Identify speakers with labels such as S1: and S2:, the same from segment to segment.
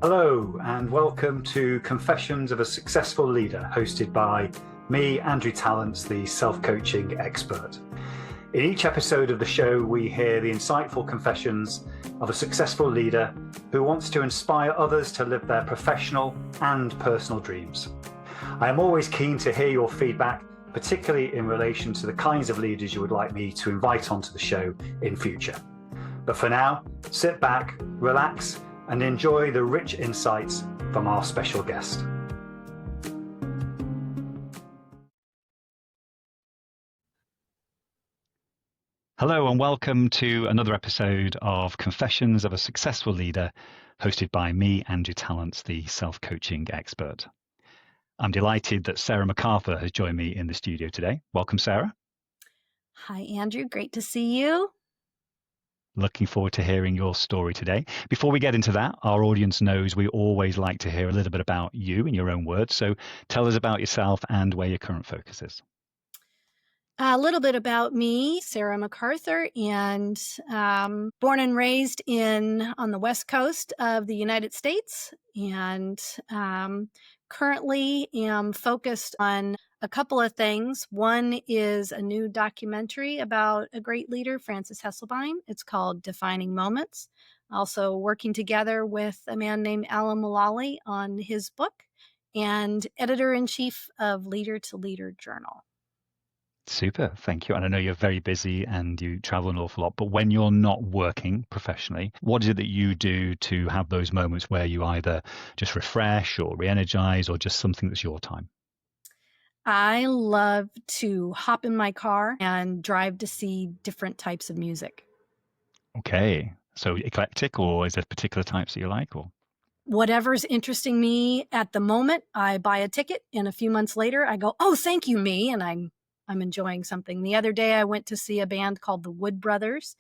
S1: Hello, and welcome to Confessions of a Successful Leader, hosted by me, Andrew Tallents, the self-coaching expert. In each episode of the show, we hear the insightful confessions of a successful leader who wants to inspire others to live their professional and personal dreams. I am always keen to hear your feedback, particularly in relation to the kinds of leaders you would like me to invite onto the show in future. But for now, sit back, relax, and enjoy the rich insights from our special guest.
S2: Hello and welcome to another episode of Confessions of a Successful Leader, hosted by me, Andrew Tallents, the self-coaching expert. I'm delighted that Sarah McArthur has joined me in the studio today. Welcome, Sarah.
S3: Hi, Andrew. Great to see you.
S2: Looking forward to hearing your story today. Before we get into that, our audience knows we always like to hear a little bit about you in your own words. So tell us about yourself and where your current focus is.
S3: A little bit about me, Sarah McArthur, and born and raised on the West Coast of the United States, and currently am focused on a couple of things. One is a new documentary about a great leader, Frances Hesselbein. It's called Defining Moments. Also working together with a man named Alan Mullally on his book, and editor-in-chief of Leader to Leader Journal.
S2: Super, thank you. And I know you're very busy and you travel an awful lot, but when you're not working professionally, what is it that you do to have those moments where you either just refresh or re-energize or just something that's your time?
S3: I love to hop in my car and drive to see different types of music.
S2: Okay, so eclectic, or is there particular types that you like? Or
S3: whatever's interesting me at the moment, I buy a ticket, and a few months later I go, oh, thank you, me, and I'm enjoying something. The other day I went to see a band called the Wood Brothers,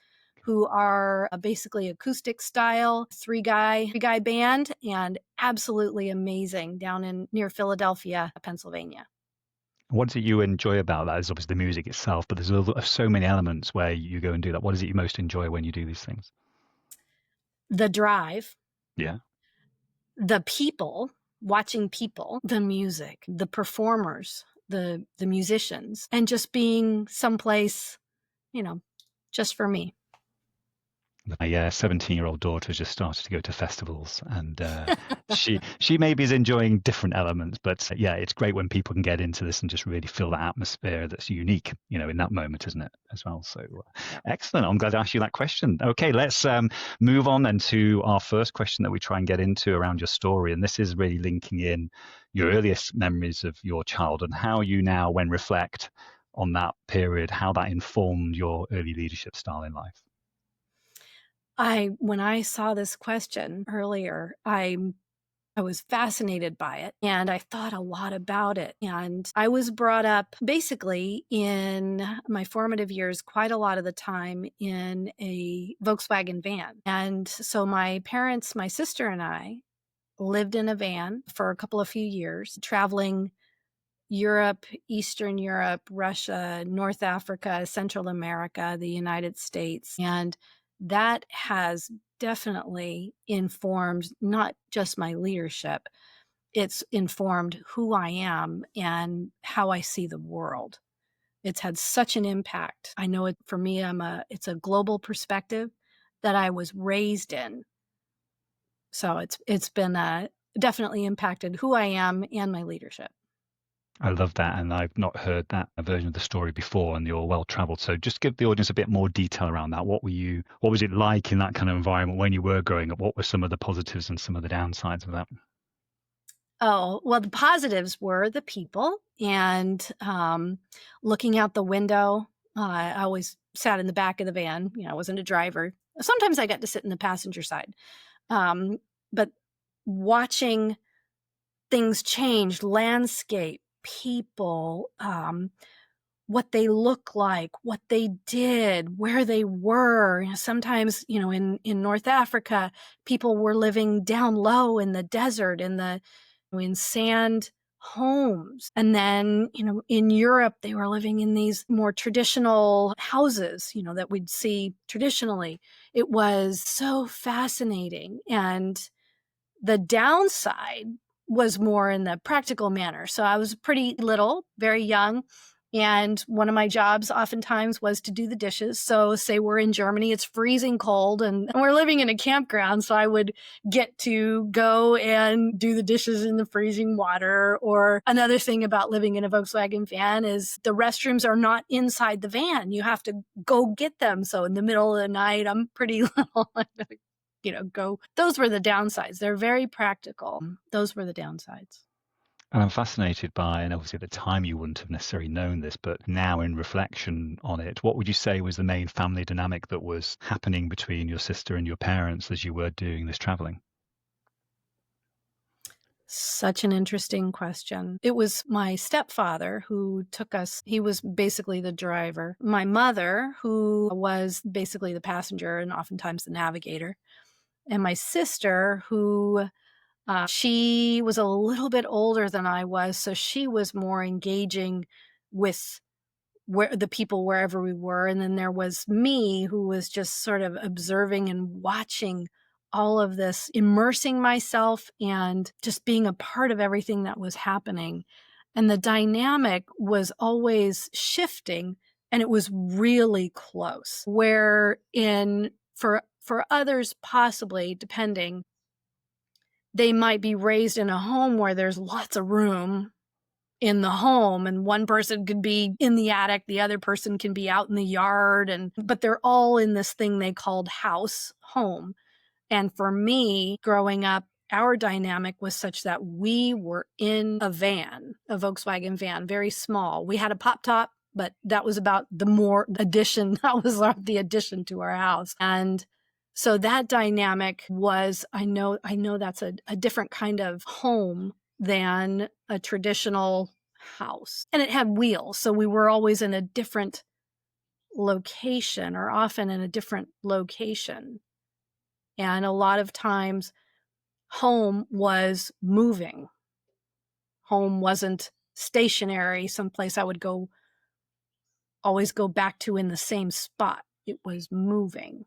S3: who are basically acoustic style, three guy band, and absolutely amazing down near Philadelphia, Pennsylvania.
S2: what is it you enjoy about that? Is obviously the music itself, but there's so many elements where you go and do that. What is it you most enjoy when you do these things?
S3: The drive.
S2: Yeah.
S3: The people, watching people, the music, the performers, the musicians, and just being someplace, just for me.
S2: My 17-year-old daughter has just started to go to festivals, and she maybe is enjoying different elements, but yeah, it's great when people can get into this and just really feel that atmosphere that's unique, in that moment, isn't it, as well? So excellent. I'm glad I asked you that question. Okay, let's move on then to our first question that we try and get into around your story, and this is really linking in your earliest memories of your childhood and how you now, when reflect on that period, how that informed your early leadership style in life.
S3: When I saw this question earlier, I was fascinated by it, and I thought a lot about it. And I was brought up basically in my formative years, quite a lot of the time in a Volkswagen van. And so my parents, my sister and I lived in a van for a couple of few years, traveling Europe, Eastern Europe, Russia, North Africa, Central America, the United States. And that has definitely informed not just my leadership, it's informed who I am and how I see the world. It's had such an impact. I know for me, it's a global perspective that I was raised in. So it's been definitely impacted who I am and my leadership.
S2: I love that, and I've not heard that version of the story before, and you're well traveled. So just give the audience a bit more detail around that. What was it like in that kind of environment when you were growing up? What were some of the positives and some of the downsides of that?
S3: Oh, well, the positives were the people and looking out the window. I always sat in the back of the van. I wasn't a driver. Sometimes I got to sit in the passenger side. But watching things change, landscape, people, what they look like, what they did, where they were. Sometimes, in North Africa, people were living down low in the desert, in sand homes. And then, in Europe, they were living in these more traditional houses, that we'd see traditionally. It was so fascinating. And The downside was more in the practical manner. So I was pretty little, very young. And one of my jobs oftentimes was to do the dishes. So say we're in Germany, it's freezing cold and we're living in a campground. So I would get to go and do the dishes in the freezing water. Or another thing about living in a Volkswagen van is the restrooms are not inside the van. You have to go get them. So in the middle of the night, I'm pretty little. Go. Those were the downsides. They're very practical. Those were the downsides.
S2: And I'm fascinated by, and obviously at the time you wouldn't have necessarily known this, but now in reflection on it, what would you say was the main family dynamic that was happening between your sister and your parents as you were doing this traveling?
S3: Such an interesting question. It was my stepfather who took us. He was basically the driver. My mother, who was basically the passenger and oftentimes the navigator. And my sister, who she was a little bit older than I was, so she was more engaging with the people wherever we were. And then there was me, who was just sort of observing and watching all of this, immersing myself and just being a part of everything that was happening. And the dynamic was always shifting, and it was really close. For others, possibly, depending, they might be raised in a home where there's lots of room in the home, and one person could be in the attic, the other person can be out in the yard, but they're all in this thing they called home. And for me, growing up, our dynamic was such that we were in a van, a Volkswagen van, very small. We had a pop top, but that was about the addition to our house. And so that dynamic was, I know that's a different kind of home than a traditional house. And it had wheels. So we were always in a different location, or often in a different location. And a lot of times home was moving. Home wasn't stationary, someplace I would always go back to in the same spot. It was moving.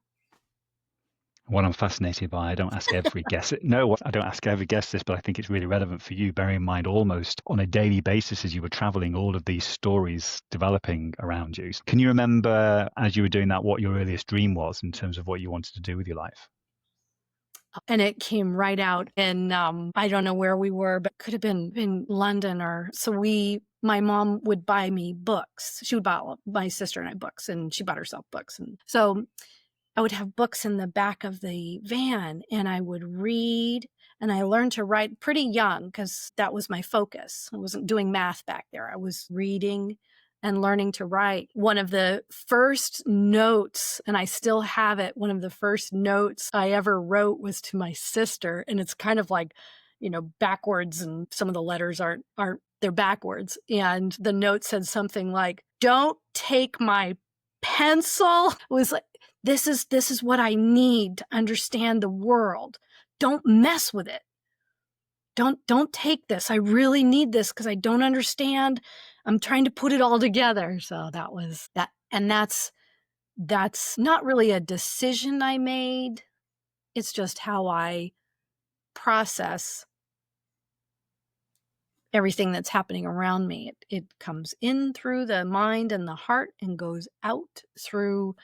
S2: What I'm fascinated by, I don't ask every guest. No, I don't ask every guest this, but I think it's really relevant for you, bearing in mind almost on a daily basis as you were traveling, all of these stories developing around you. Can you remember, as you were doing that, what your earliest dream was in terms of what you wanted to do with your life?
S3: And it came right out in, I don't know where we were, but could have been in London my mom would buy me books. She would buy my sister and I books, and she bought herself books. And so I would have books in the back of the van, and I would read, and I learned to write pretty young because that was my focus. I wasn't doing math back there. I was reading and learning to write. One of the first notes, and I still have it, one of the first notes I ever wrote was to my sister, and it's kind of like, backwards, and some of the letters aren't they're backwards. And the note said something like, "Don't take my pencil." It was like, this is what I need to understand the world. Don't mess with it. Don't take this. I really need this because I don't understand. I'm trying to put it all together. So that was that. And that's not really a decision I made. It's just how I process everything that's happening around me. It comes in through the mind and the heart and goes out through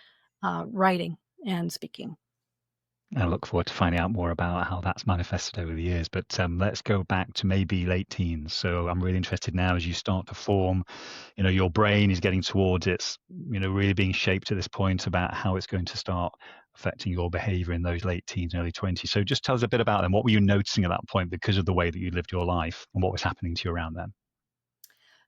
S3: writing and speaking.
S2: I look forward to finding out more about how that's manifested over the years. But let's go back to maybe late teens. So I'm really interested now, as you start to form, your brain is getting towards its, really being shaped at this point about how it's going to start affecting your behavior in those late teens and early 20s. So just tell us a bit about them. What were you noticing at that point because of the way that you lived your life, and what was happening to you around then?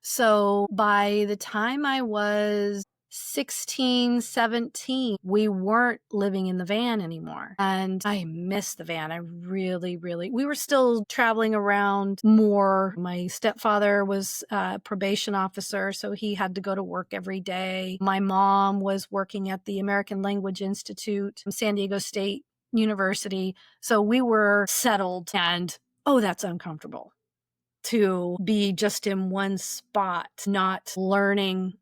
S3: So by the time I was 16, 17, we weren't living in the van anymore. And I missed the van. I really, we were still traveling around more. My stepfather was a probation officer, so he had to go to work every day. My mom was working at the American Language Institute, San Diego State University. So we were settled, and that's uncomfortable to be just in one spot, not learning,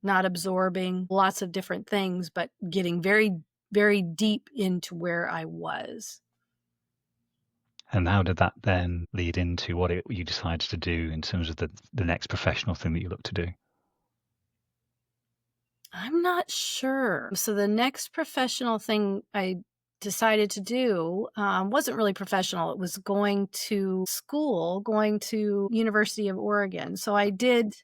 S3: not absorbing lots of different things, but getting very, very deep into where I was.
S2: And how did that then lead into what you decided to do in terms of the next professional thing that you looked to do?
S3: I'm not sure. So the next professional thing I decided to do wasn't really professional. It was going to school, going to University of Oregon. So I did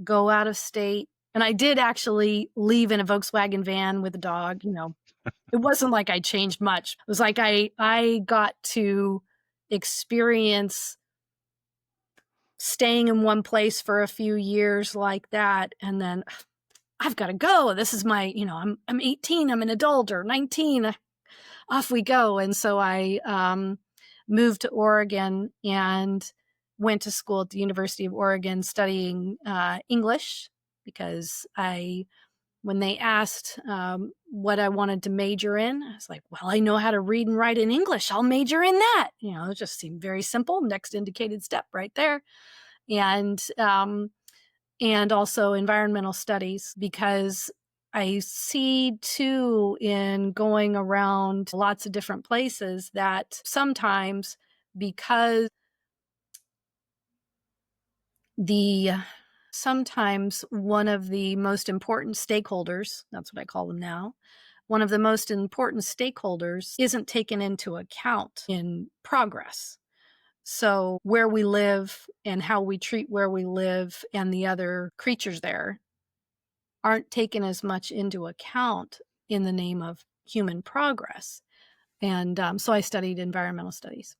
S3: go out of state, and I did actually leave in a Volkswagen van with a dog. It wasn't like I changed much. It was like I got to experience staying in one place for a few years like that, and then I've got to go. This is my, I'm 18, I'm an adult, or 19, off we go. And so I moved to Oregon and went to school at the University of Oregon studying English, because when they asked what I wanted to major in, I was like, well, I know how to read and write in English. I'll major in that. It just seemed very simple. Next indicated step right there. And also environmental studies, because I see too, in going around lots of different places, that sometimes, because sometimes one of the most important stakeholders, that's what I call them now, one of the most important stakeholders isn't taken into account in progress. So where we live and how we treat where we live and the other creatures there aren't taken as much into account in the name of human progress. And so I studied environmental studies.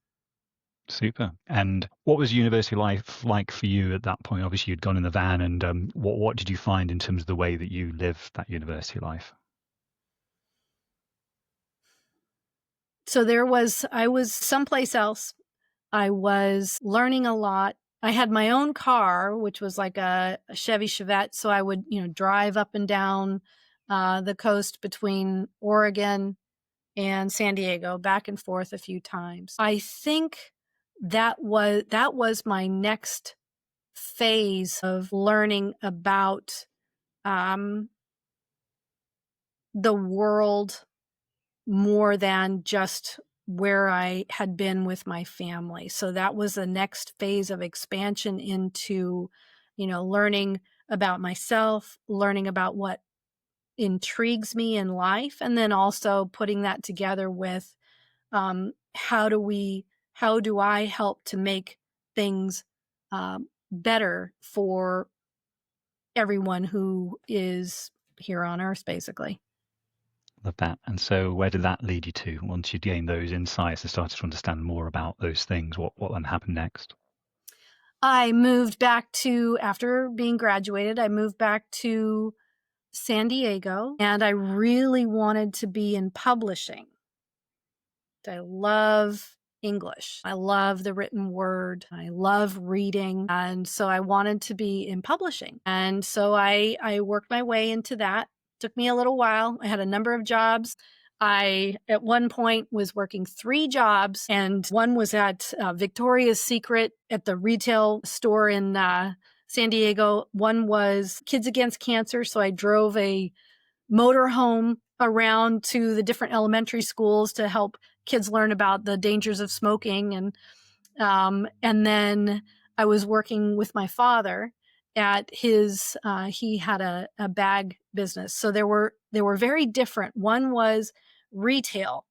S2: Super. And what was university life like for you at that point? Obviously, you'd gone in the van, and what did you find in terms of the way that you lived that university life?
S3: So I was someplace else. I was learning a lot. I had my own car, which was like a Chevy Chevette. So I would, drive up and down the coast between Oregon and San Diego, back and forth a few times. I think that was my next phase of learning about the world, more than just where I had been with my family. So that was the next phase of expansion into, learning about myself, learning about what intrigues me in life, and then also putting that together with how do I help to make things better for everyone who is here on Earth, basically.
S2: Love that. And so where did that lead you to once you gained those insights and started to understand more about those things? What then happened next?
S3: I moved back after being graduated, I moved back to San Diego, and I really wanted to be in publishing. I love English. I love the written word. I love reading. And so I wanted to be in publishing. And so I worked my way into that. Took me a little while. I had a number of jobs. I, at one point, was working 3 jobs, and one was at Victoria's Secret at the retail store in San Diego. One was Kids Against Cancer. So I drove a motorhome around to the different elementary schools to help kids learn about the dangers of smoking. And then I was working with my father at his, he had a bag business. So they were very different. One was retail,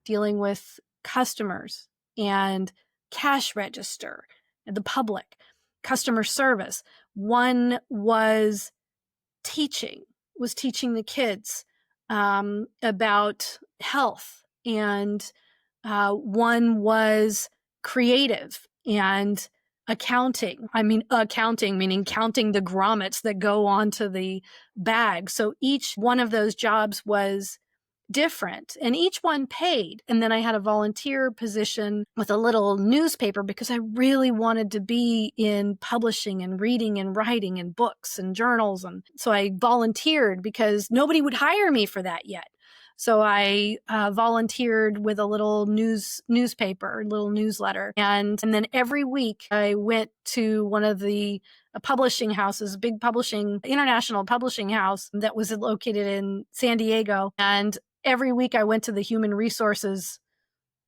S3: dealing with customers and cash register and the public, customer service. One was teaching the kids about health, and one was creative and accounting. I mean, accounting meaning counting the grommets that go onto the bag. So each one of those jobs was different, and each one paid. And then I had a volunteer position with a little newspaper because I really wanted to be in publishing and reading and writing and books and journals. And so I volunteered because nobody would hire me for that yet. So I volunteered with a little newspaper, little newsletter. And then every week I went to one of the publishing houses, big international publishing house that was located in San Diego. And every week I went to the human resources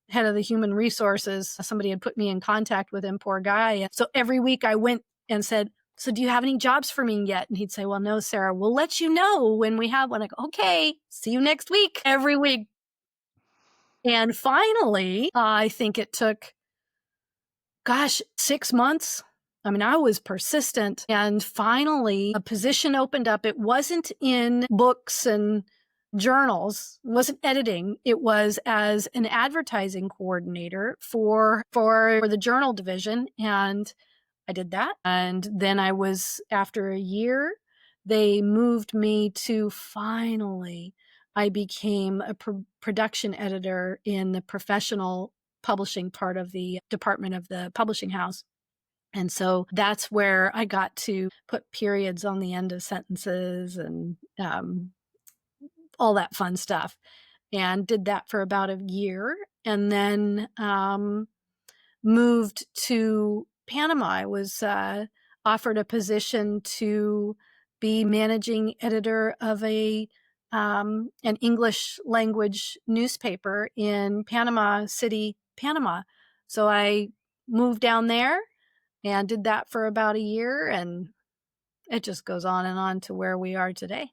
S3: head of the human resources, somebody had put me in contact with him, poor guy. And so every week I went and said, so do you have any jobs for me yet? And he'd say, well, no, Sarah, we'll let you know when we have one. I go, okay, see you next week, every week. And finally, I think it took, 6 months. I mean, I was persistent. And finally, a position opened up. It wasn't in books and journals, it wasn't editing. It was as an advertising coordinator for the journal division. And I did that. And then after a year, they moved me to finally, I became a production editor in the professional publishing part of the department of the publishing house. And so that's where I got to put periods on the end of sentences and all that fun stuff, and did that for about a year, and then moved to Panama. I was offered a position to be managing editor of an English language newspaper in Panama City, Panama. So I moved down there and did that for about a year, and it just goes on and on to where we are today.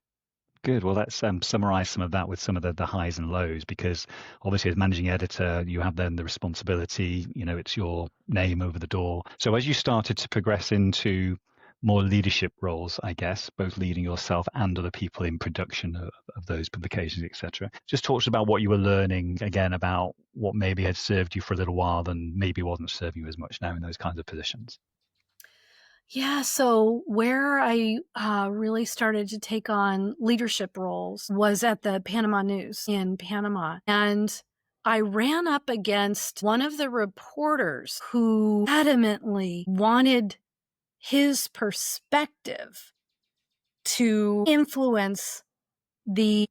S2: Good. Well, let's summarize some of that with some of the highs and lows, because obviously as managing editor, you have then the responsibility, it's your name over the door. So as you started to progress into more leadership roles, I guess, both leading yourself and other people in production of those publications, etc. Just talk about what you were learning, again, about what maybe had served you for a little while and maybe wasn't serving you as much now in those kinds of positions.
S3: Yeah, so where I really started to take on leadership roles was at the Panama News in Panama. And I ran up against one of the reporters who adamantly wanted his perspective to influence the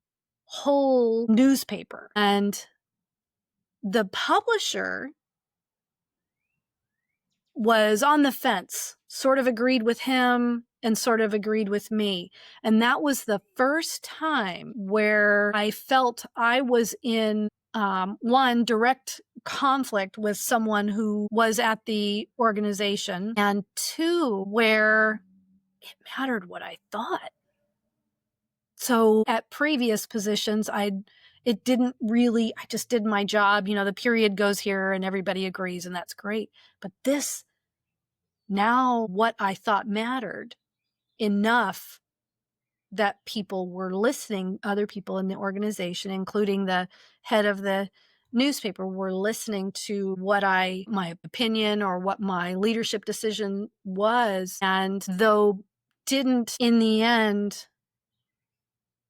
S3: whole newspaper. And the publisher was on the fence, sort of agreed with him and sort of agreed with me. And that was the first time where I felt I was in one, direct conflict with someone who was at the organization, and two, where it mattered what I thought. So at previous positions, I just did my job. The period goes here and everybody agrees, and that's great. But this, now what I thought mattered enough that people were listening, other people in the organization, including the head of the newspaper, were listening to my opinion or what my leadership decision was. And though didn't in the end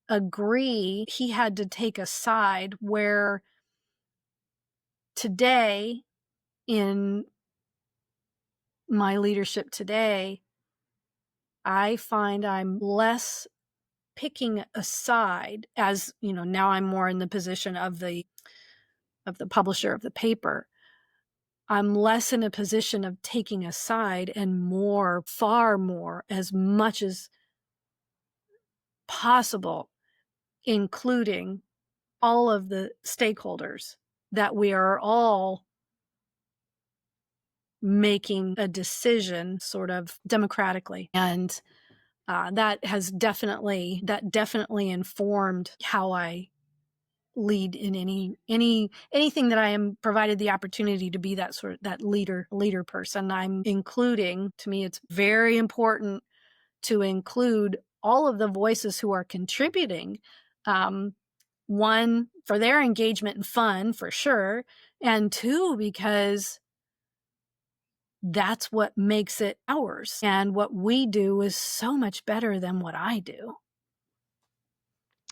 S3: agree, he had to take a side, where today, in my leadership today, I find I'm less picking a side, as now I'm more in the position of the publisher of the paper. I'm less in a position of taking a side and far more, as much as possible, including all of the stakeholders, that we are all making a decision sort of democratically. And that definitely informed how I lead in anything that I am provided the opportunity to be, that leader person. I'm including, to me, it's very important to include all of the voices who are contributing. One, for their engagement and fun, for sure. And two, because that's what makes it ours. And what we do is so much better than what I do.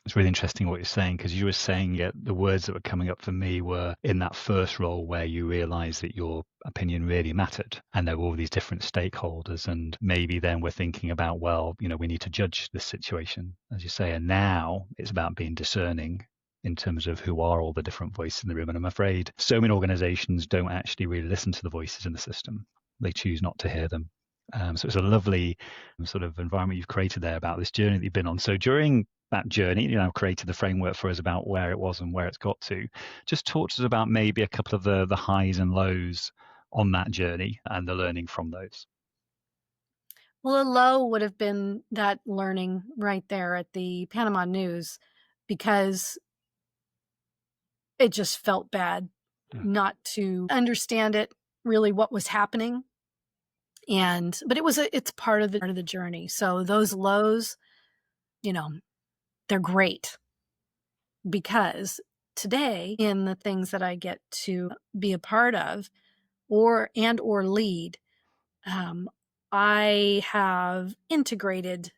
S2: It's really interesting what you're saying, because you were saying the words that were coming up for me were in that first role where you realized that your opinion really mattered and there were all these different stakeholders, and maybe then we're thinking about, we need to judge this situation, as you say, and now it's about being discerning in terms of who are all the different voices in the room. And I'm afraid so many organizations don't actually really listen to the voices in the system. They choose not to hear them. So it's a lovely sort of environment you've created there about this journey that you've been on. So during that journey, created the framework for us about where it was and where it's got to. Just talk to us about maybe a couple of the highs and lows on that journey and the learning from those.
S3: Well, a low would have been that learning right there at the Panama News, because it just felt bad not to understand it, really what was happening. But it's part of the journey. So those lows, they're great, because today, in the things that I get to be a part of or lead, I have integrated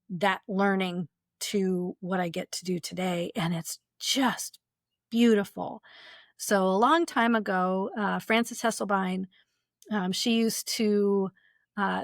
S3: that learning to what I get to do today, and it's just beautiful. So a long time ago, Frances Hesselbein, she used to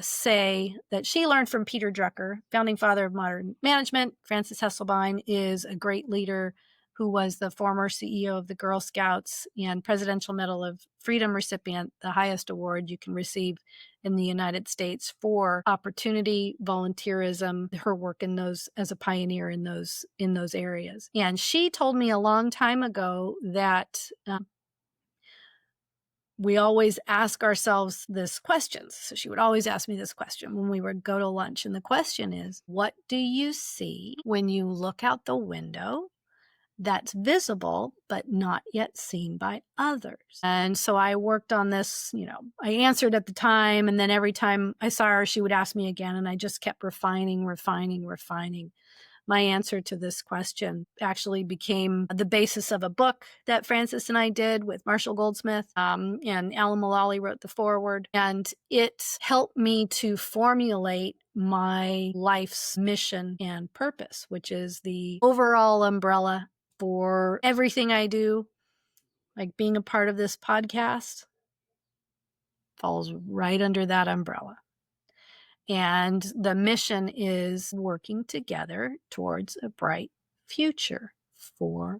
S3: say that she learned from Peter Drucker, founding father of modern management. Frances Hesselbein is a great leader who was the former CEO of the Girl Scouts and Presidential Medal of Freedom recipient, the highest award you can receive in the United States for opportunity, volunteerism, her work in those as a pioneer in those areas. And she told me a long time ago that we always ask ourselves this question. So she would always ask me this question when we would go to lunch. And the question is, what do you see when you look out the window that's visible but not yet seen by others? And so I worked on this, I answered at the time, and then every time I saw her, she would ask me again, and I just kept refining. My answer to this question actually became the basis of a book that Frances and I did with Marshall Goldsmith, and Alan Mullally wrote the foreword. And it helped me to formulate my life's mission and purpose, which is the overall umbrella for everything I do. Like being a part of this podcast falls right under that umbrella. And the mission is working together towards a bright future for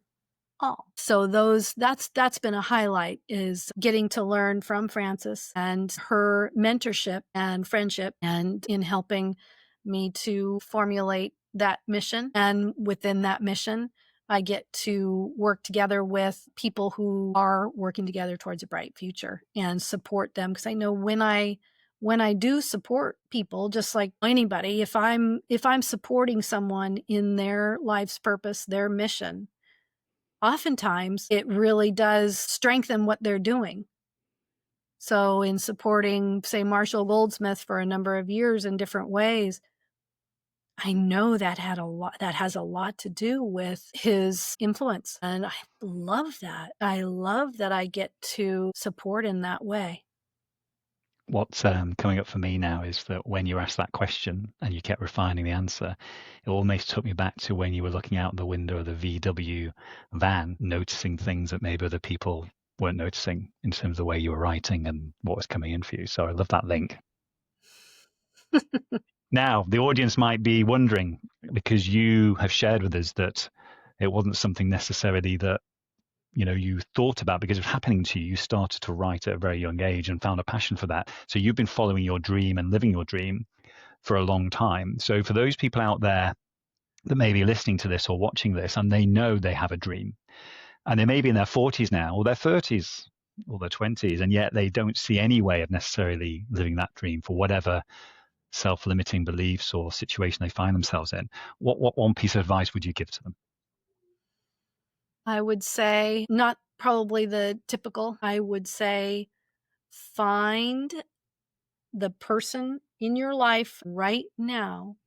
S3: all. So that's been a highlight, is getting to learn from Frances and her mentorship and friendship, and in helping me to formulate that mission. And within that mission, I get to work together with people who are working together towards a bright future and support them. Because I know when I do support people, just like anybody, if I'm supporting someone in their life's purpose, their mission, oftentimes it really does strengthen what they're doing. So in supporting, say, Marshall Goldsmith for a number of years in different ways, I know that has a lot to do with his influence. And I love that. I love that I get to support in that way.
S2: What's coming up for me now is that when you asked that question and you kept refining the answer, it almost took me back to when you were looking out the window of the VW van, noticing things that maybe other people weren't noticing in terms of the way you were writing and what was coming in for you. So I love that link. Now, the audience might be wondering, because you have shared with us that it wasn't something necessarily that you thought about because it was happening to you. You started to write at a very young age and found a passion for that. So you've been following your dream and living your dream for a long time. So for those people out there that may be listening to this or watching this, and they know they have a dream, and they may be in their 40s now or their 30s or their 20s, and yet they don't see any way of necessarily living that dream for whatever self-limiting beliefs or situation they find themselves in, what one piece of advice would you give to them?
S3: I would say, not probably the typical, I would say find the person in your life right now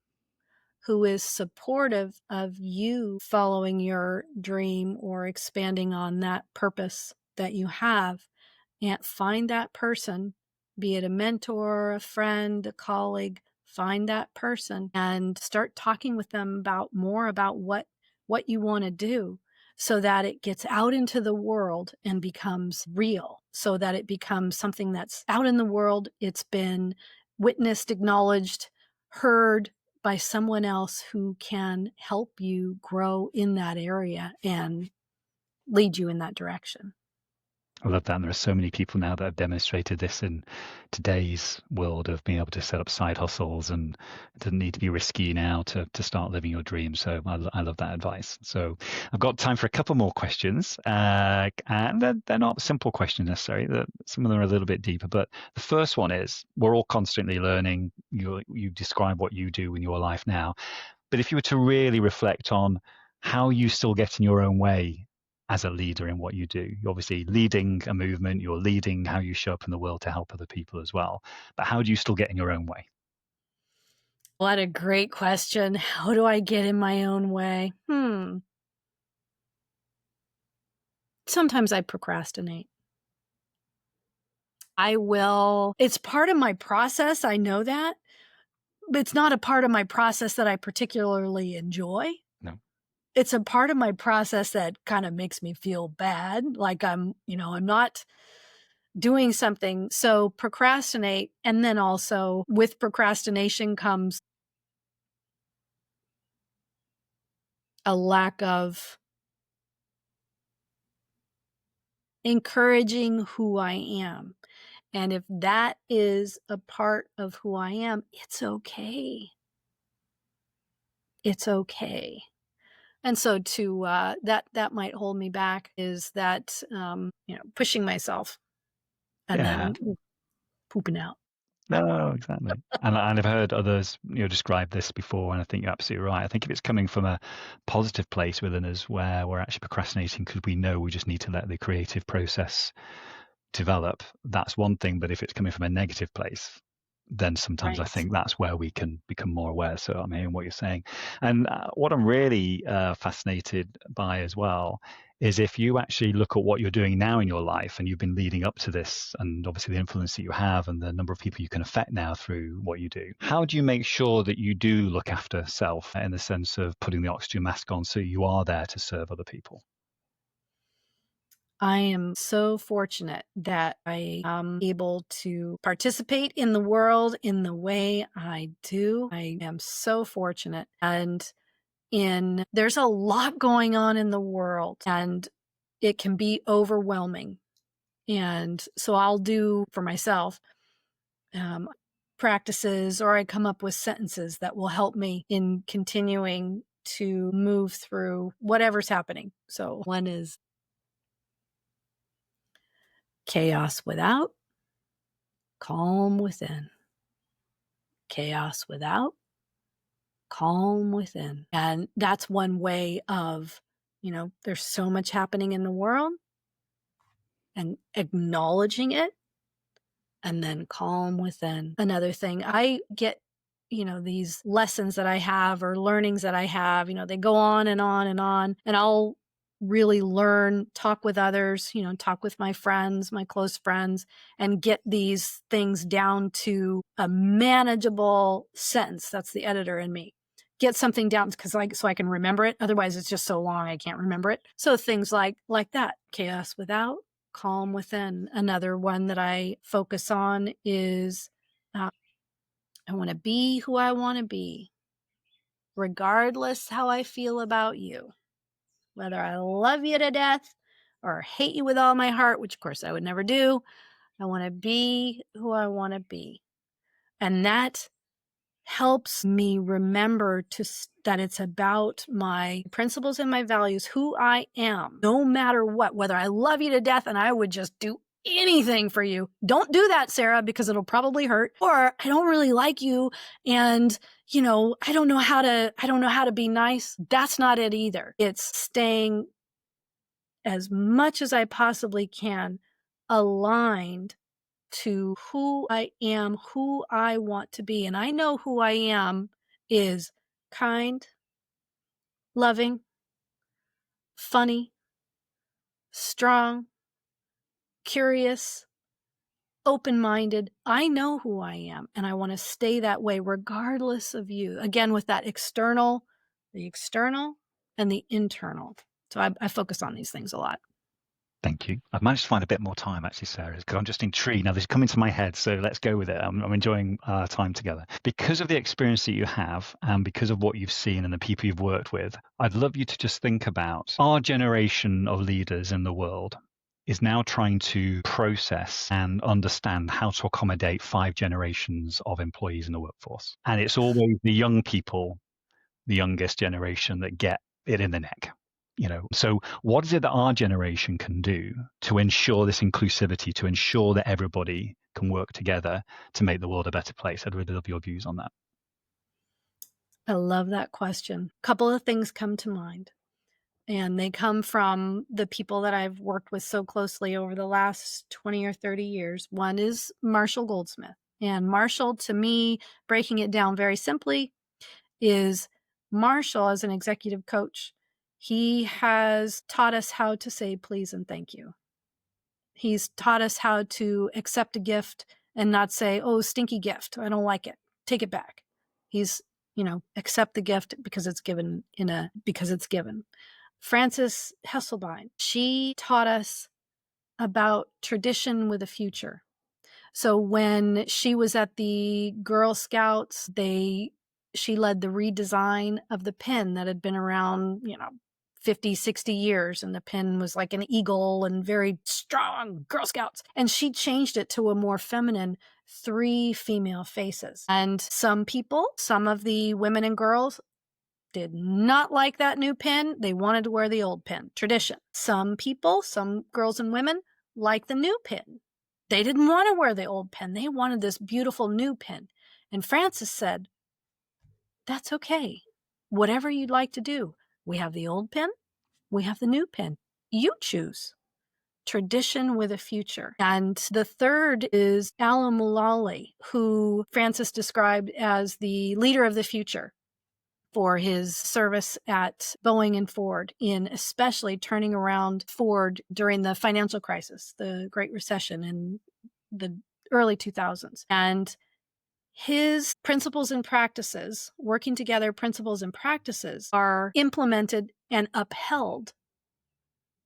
S3: who is supportive of you following your dream or expanding on that purpose that you have. And find that person, be it a mentor, a friend, a colleague. Find that person and start talking with them more about what you want to do, so that it gets out into the world and becomes real, so that it becomes something that's out in the world. It's been witnessed, acknowledged, heard by someone else who can help you grow in that area and lead you in that direction.
S2: I love that. And there are so many people now that have demonstrated this in today's world of being able to set up side hustles, and it doesn't need to be risky now to start living your dreams. So I love that advice. So I've got time for a couple more questions, and they're not simple questions necessarily. Some of them are a little bit deeper. But the first one is, we're all constantly learning. You describe what you do in your life now. But if you were to really reflect on how you still get in your own way as a leader in what you do, you're obviously leading a movement, you're leading how you show up in the world to help other people as well. But how do you still get in your own way?
S3: What a great question. How do I get in my own way? Sometimes I procrastinate. It's part of my process. I know that, but it's not a part of my process that I particularly enjoy.
S2: No.
S3: It's a part of my process that kind of makes me feel bad. Like I'm not doing something. So procrastinate. And then also with procrastination comes a lack of encouraging who I am. And if that is a part of who I am, it's okay. It's okay. And so that might hold me back, is that, pushing myself and then pooping out.
S2: No, exactly. And I've heard others, describe this before, and I think you're absolutely right. I think if it's coming from a positive place within us, where we're actually procrastinating because we know we just need to let the creative process develop, that's one thing. But if it's coming from a negative place, then sometimes
S3: Right.
S2: I think that's where we can become more aware. So I'm hearing what you're saying. And what I'm really fascinated by as well is if you actually look at what you're doing now in your life, and you've been leading up to this, and obviously the influence that you have and the number of people you can affect now through what you do, how do you make sure that you do look after self in the sense of putting the oxygen mask on so you are there to serve other people?
S3: I am so fortunate that I am able to participate in the world in the way I do. I am so fortunate. And there's a lot going on in the world, and it can be overwhelming. And so I'll do for myself practices, or I come up with sentences that will help me in continuing to move through whatever's happening. So one is: chaos without, calm within. Chaos without, calm within. And that's one way of, there's so much happening in the world, and acknowledging it, and then calm within. Another thing, I get, these lessons that I have, or learnings that I have, they go on and on and on, and I'll really learn, talk with others, talk with my friends, my close friends, and get these things down to a manageable sentence. That's the editor in me. Get something down so I can remember it. Otherwise, it's just so long I can't remember it. So things like that: chaos without, calm within. Another one that I focus on is I want to be who I want to be, regardless how I feel about you. Whether I love you to death or hate you with all my heart, which of course I would never do, I want to be who I want to be. And that helps me remember that it's about my principles and my values, who I am, no matter what. Whether I love you to death and I would just do anything for you. Don't do that, Sarah, because it'll probably hurt. Or I don't really like you, and I don't know how to be nice. That's not it either. It's staying as much as I possibly can aligned to who I am, who I want to be. And I know who I am is kind, loving, funny, strong, curious, open-minded. I know who I am, and I want to stay that way regardless of you. Again, with that the external and the internal. So I focus on these things a lot.
S2: Thank you. I've managed to find a bit more time, actually, Sarah, because I'm just intrigued. Now, this is coming to my head, so let's go with it. I'm enjoying our time together. Because of the experience that you have, and because of what you've seen and the people you've worked with, I'd love you to just think about our generation of leaders in the world. is now trying to process and understand how to accommodate 5 generations of employees in the workforce. And it's always the young people, the youngest generation, that get it in the neck. So what is it that our generation can do to ensure this inclusivity, to ensure that everybody can work together to make the world a better place? I'd really love your views on that.
S3: I love that question. A couple of things come to mind, and they come from the people that I've worked with so closely over the last 20 or 30 years. One is Marshall Goldsmith. And Marshall, to me, breaking it down very simply, is Marshall as an executive coach. He has taught us how to say please and thank you. He's taught us how to accept a gift and not say, oh, stinky gift, I don't like it, take it back. He's, accept the gift because it's given because it's given. Frances Hesselbein, she taught us about tradition with a future. So when she was at the Girl Scouts, she led the redesign of the pin that had been around, 50, 60 years. And the pin was like an eagle and very strong, Girl Scouts. And she changed it to a more feminine 3 female faces. And some of the women and girls did not like that new pin. They wanted to wear the old pin, tradition. Some people, some girls and women, like the new pin. They didn't want to wear the old pin. They wanted this beautiful new pin. And Frances said, that's okay. Whatever you'd like to do. We have the old pin. We have the new pin. You choose. Tradition with a future. And the third is Alan Mulally, who Frances described as the leader of the future for his service at Boeing and Ford, in especially turning around Ford during the financial crisis, the Great Recession in the early 2000s. And his principles and practices, working together principles and practices, are implemented and upheld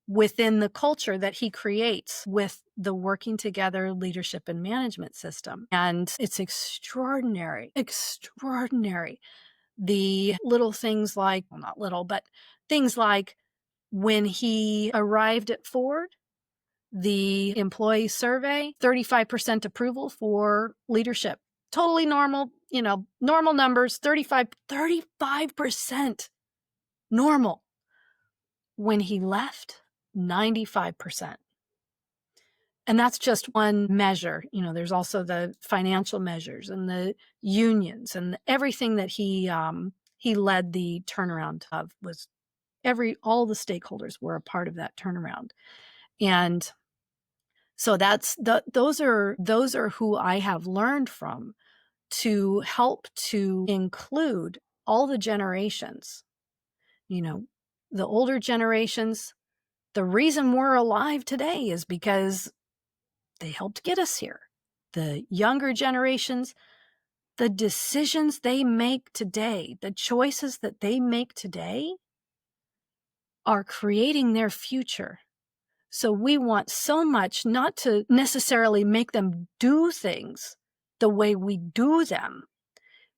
S3: within the culture that he creates with the working together leadership and management system. And it's extraordinary. The little things like, well, not little, but things like when he arrived at Ford, the employee survey, 35% approval for leadership. Totally normal, normal numbers, 35% normal. When he left, 95%. And that's just one measure. There's also the financial measures and the unions and everything that he led the turnaround of. Was all the stakeholders were a part of that turnaround. And so those are who I have learned from to help to include all the generations. The older generations, the reason we're alive today is because they helped get us here. The younger generations, the decisions they make today, the choices that they make today are creating their future. So we want so much not to necessarily make them do things the way we do them.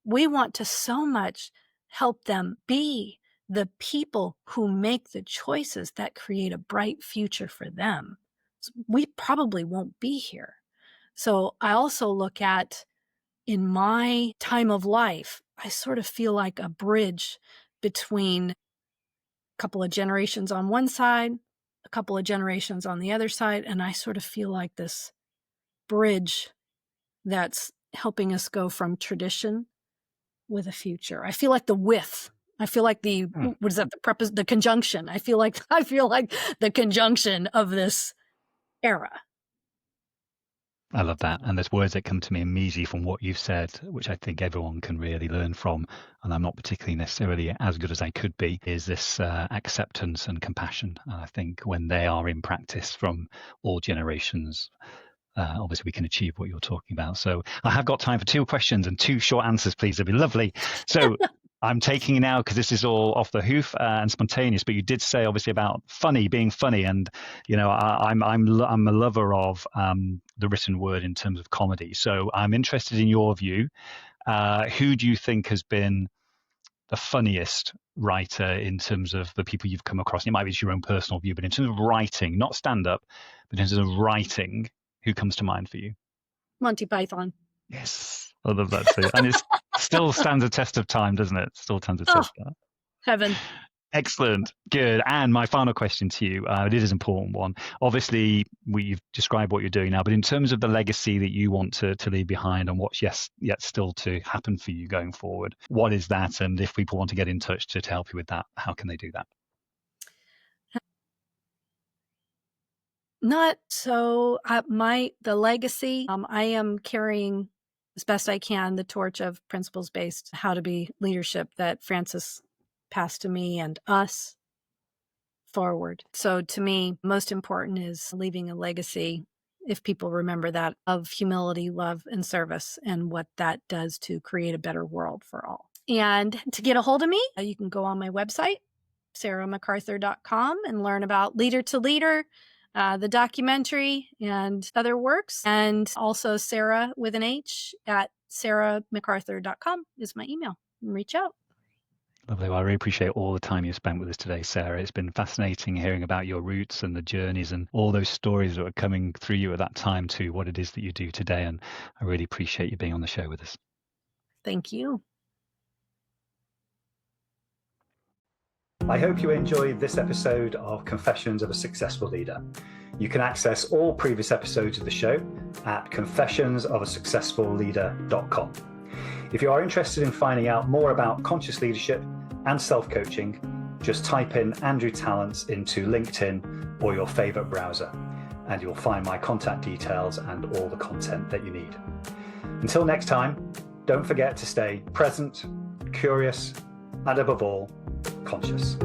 S3: We want to so much help them be the people who make the choices that create a bright future for them. We probably won't be here. So I also look at, in my time of life, I sort of feel like a bridge between a couple of generations on one side, a couple of generations on the other side, and I sort of feel like this bridge that's helping us go from tradition with a future. I feel like the width. I feel like what is that? The conjunction. I feel like the conjunction of this era.
S2: I love that. And there's words that come to me immediately from what you've said, which I think everyone can really learn from. And I'm not particularly necessarily as good as I could be, is this acceptance and compassion. And I think when they are in practice from all generations, obviously we can achieve what you're talking about. So I have got time for 2 questions and 2 short answers, please. It'd be lovely. So I'm taking it now because this is all off the hoof and spontaneous. But you did say obviously about being funny, and I'm a lover of the written word in terms of comedy. So I'm interested in your view. Who do you think has been the funniest writer in terms of the people you've come across? It might be just your own personal view, but in terms of writing, not stand-up, but in terms of writing, who comes to mind for you?
S3: Monty Python.
S2: Yes, I love that too. And it still stands a test of time, doesn't it? Still stands a test of time.
S3: Heaven.
S2: Excellent. Good. And my final question to you, it is an important one. Obviously, you've described what you're doing now, but in terms of the legacy that you want to leave behind and what's yet still to happen for you going forward, what is that? And if people want to get in touch to help you with that, how can they do that?
S3: Not so. The legacy, I am carrying as best I can the torch of principles-based how to be leadership that Francis passed to me and us forward. So to me, most important is leaving a legacy, if people remember that, of humility, love, and service, and what that does to create a better world for all. And to get a hold of me, you can go on my website, sarahmcarthur.com, and learn about Leader to Leader, the documentary, and other works. And also Sarah with an H at sarahmcarthur.com is my email. Reach out.
S2: Lovely. Well, I really appreciate all the time you spent with us today, Sarah. It's been fascinating hearing about your roots and the journeys and all those stories that were coming through you at that time to what it is that you do today. And I really appreciate you being on the show with us.
S3: Thank you.
S1: I hope you enjoyed this episode of Confessions of a Successful Leader. You can access all previous episodes of the show at confessionsofaSuccessfulLeader.com. If you are interested in finding out more about conscious leadership and self-coaching, just type in Andrew Tallents into LinkedIn or your favorite browser, and you'll find my contact details and all the content that you need. Until next time, don't forget to stay present, curious, and above all, conscious.